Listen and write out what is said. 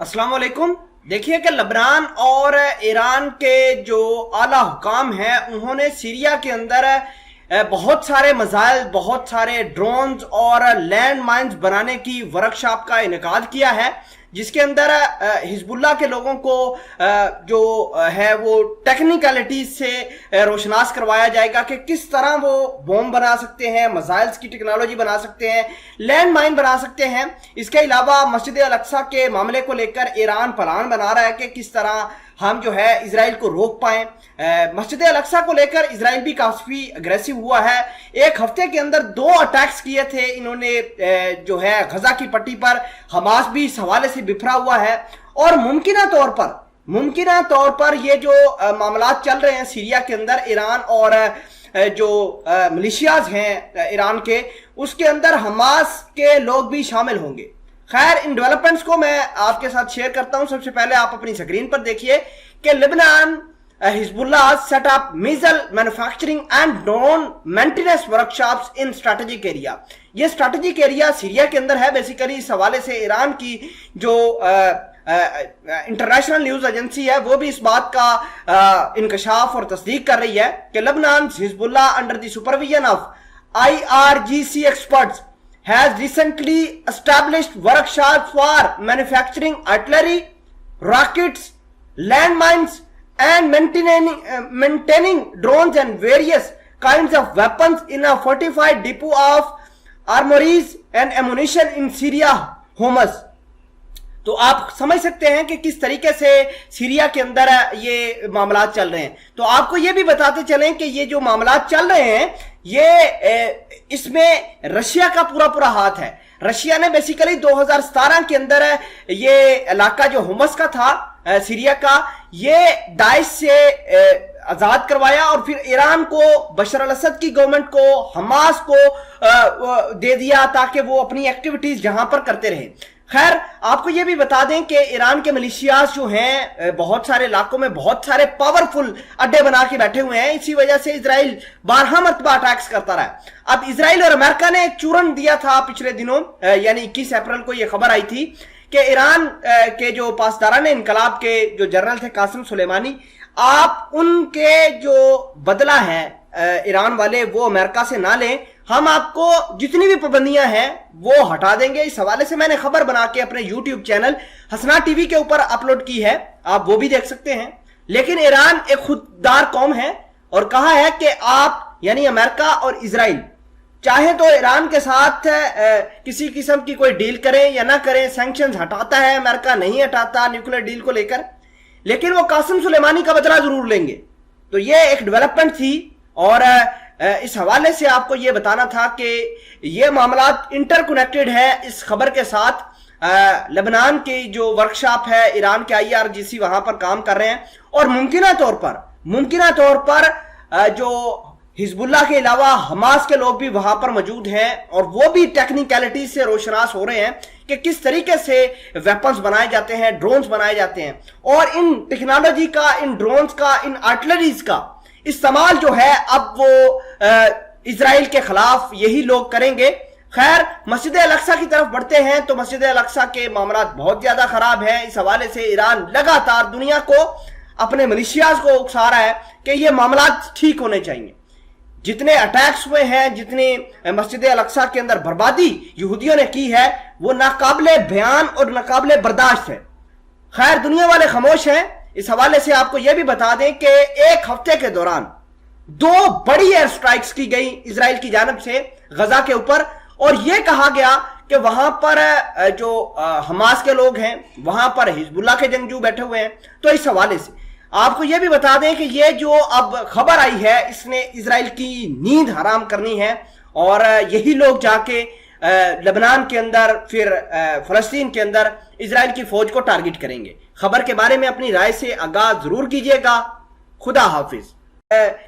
अस्सलाम वालेकुम। देखिए कि लबनान और ईरान के जो आला हुकाम हैं उन्होंने सीरिया के अंदर बहुत सारे मिसाइल, बहुत सारे ड्रोन्स और लैंड माइन्स बनाने की वर्कशॉप का इनेकाद किया है, जिसके अंदर हिजबुल्लाह के लोगों को जो है वो टेक्निकलिटीज से रोशनास करवाया जाएगा कि किस तरह वो बॉम्ब बना सकते हैं, मिसाइल्स की टेक्नोलॉजी बना सकते हैं, लैंड माइन बना सकते हैं। इसके अलावा मस्जिद अल अक्सा के मामले को लेकर ईरान प्लान बना रहा है कि किस तरह हम जो है इजराइल को रोक पाएं। मस्जिद अल अक्सा को लेकर इजराइल भी काफी अग्रेसिव हुआ है। एक हफ्ते के अंदर 2 अटैक्स किए थे इन्होंने जो है गजा की पट्टी पर। हमास भी इस हवाले से बिफरा हुआ है और मुमकिना तौर पर ये जो मामलात चल रहे हैं सीरिया के अंदर, ईरान और जो मिलिशियाज हैं ईरान के, उसके अंदर हमास के लोग भी शामिल होंगे। खैर, इन डेवलपमेंट्स को मैं आपके साथ शेयर करता हूं। सबसे पहले आप अपनी स्क्रीन पर देखिए कि Lebanon Hezbollah set up missile manufacturing and drone maintenance workshops in strategic area. ये स्ट्रेटेजिक एरिया सीरिया के अंदर है। बेसिकली इस हवाले से ईरान की जो इंटरनेशनल न्यूज एजेंसी है वो भी इस बात का इंकशाफ और तस्दीक कर रही है कि Lebanon Hezbollah under the supervision of IRGC experts has recently established workshops for manufacturing artillery, rockets, landmines, and maintaining drones and various kinds of weapons in a fortified depot of armories and ammunition in Syria, Homs. तो आप समझ सकते हैं कि किस तरीके से Syria के अंदर ये मामलात चल रहे हैं। तो आपको ये भी बताते चलें कि ये जो मामलात चल रहे हैं ये इसमें रशिया का पूरा हाथ है। रशिया ने बेसिकली 2017 के अंदर ये इलाका जो होमस का था सीरिया का, ये दाइश से आजाद करवाया और फिर ईरान को, बशर अल असद की गवर्नमेंट को, हमास को दे दिया ताकि वो अपनी एक्टिविटीज जहां पर करते रहे। खैर, आपको यह भी बता दें कि ईरान के मिलिशियाज जो हैं बहुत सारे इलाकों में बहुत सारे पावरफुल अड्डे बना के बैठे हुए हैं। इसी वजह से इजराइल 12 मरतबा अटैक्स करता रहा। अब इजराइल और अमेरिका ने एक चूरन दिया था पिछले दिनों, यानी 21 अप्रैल को यह खबर आई थी कि ईरान के जो पासदारान इनकलाब के जो जनरल थे कासिम सुलेमानी, आप उनके जो बदला है ईरान वाले वो अमेरिका से ना लें, हम आपको जितनी भी पाबंदियां हैं वो हटा देंगे। इस हवाले से मैंने खबर बना के अपने YouTube चैनल हसना टीवी के ऊपर अपलोड की है, आप वो भी देख सकते हैं। लेकिन ईरान एक खुददार कौम है और कहा है कि आप यानी अमेरिका और इजराइल चाहे तो ईरान के साथ किसी किस्म की कोई डील करें या ना करें, सैंक्शंस हटाता है अमेरिका, नहीं हटाता न्यूक्लियर डील को लेकर, लेकिन वो कासिम सुलेमानी का बदला जरूर लेंगे। तो ये एक डेवलपमेंट थी और इस हवाले से आपको यह बताना था कि यह मामलात इंटरकनेक्टेड है इस खबर के साथ। लेबनान की जो वर्कशॉप है ईरान के IRGC वहां पर काम कर रहे हैं और मुमकिना तौर पर जो हिजबुल्लाह के अलावा हमास के लोग भी वहां पर मौजूद हैं और वो भी टेक्निकलिटी से रोशनास हो रहे हैं कि किस तरीके से वेपन्स बनाए जाते हैं, ड्रोन्स बनाए जाते हैं। और इन टेक्नोलॉजी का, इन ड्रोन्स का, इन आर्टिलरीज का इस्तेमाल जो है अब वो इजराइल के खिलाफ यही लोग करेंगे। खैर, मस्जिद अल अक्सा की तरफ बढ़ते हैं तो मस्जिद अल अक्सा के मामला बहुत ज्यादा खराब है। इस हवाले से ईरान लगातार दुनिया को, अपने मिलिशियाज को उकसा रहा है कि ये मामला ठीक होने चाहिए। जितने अटैक्स हुए हैं, जितने मस्जिद अल अक्सा के अंदर बर्बादी यहूदियों ने की है, वो नाकाबिले बयान और नाकाबिले बर्दाश्त है। खैर, दुनिया वाले खामोश हैं। इस हवाले से आपको यह भी बता दें कि एक हफ्ते के दौरान 2 बड़ी एयर स्ट्राइक्स की गई इजराइल की जानिब से गजा के ऊपर और यह कहा गया कि वहां पर जो हमास के लोग हैं वहां पर हिजबुल्लाह के जंगजू बैठे हुए हैं। तो इस हवाले से आपको यह भी बता दें कि यह जो अब खबर आई है इसने इजराइल की नींद हराम करनी है और यही लोग जाके लेबनान के अंदर, फिर फलस्तीन के अंदर इजराइल की फौज को टारगेट करेंगे। खबर के बारे में अपनी राय से आगाह जरूर कीजिएगा। खुदा हाफिज।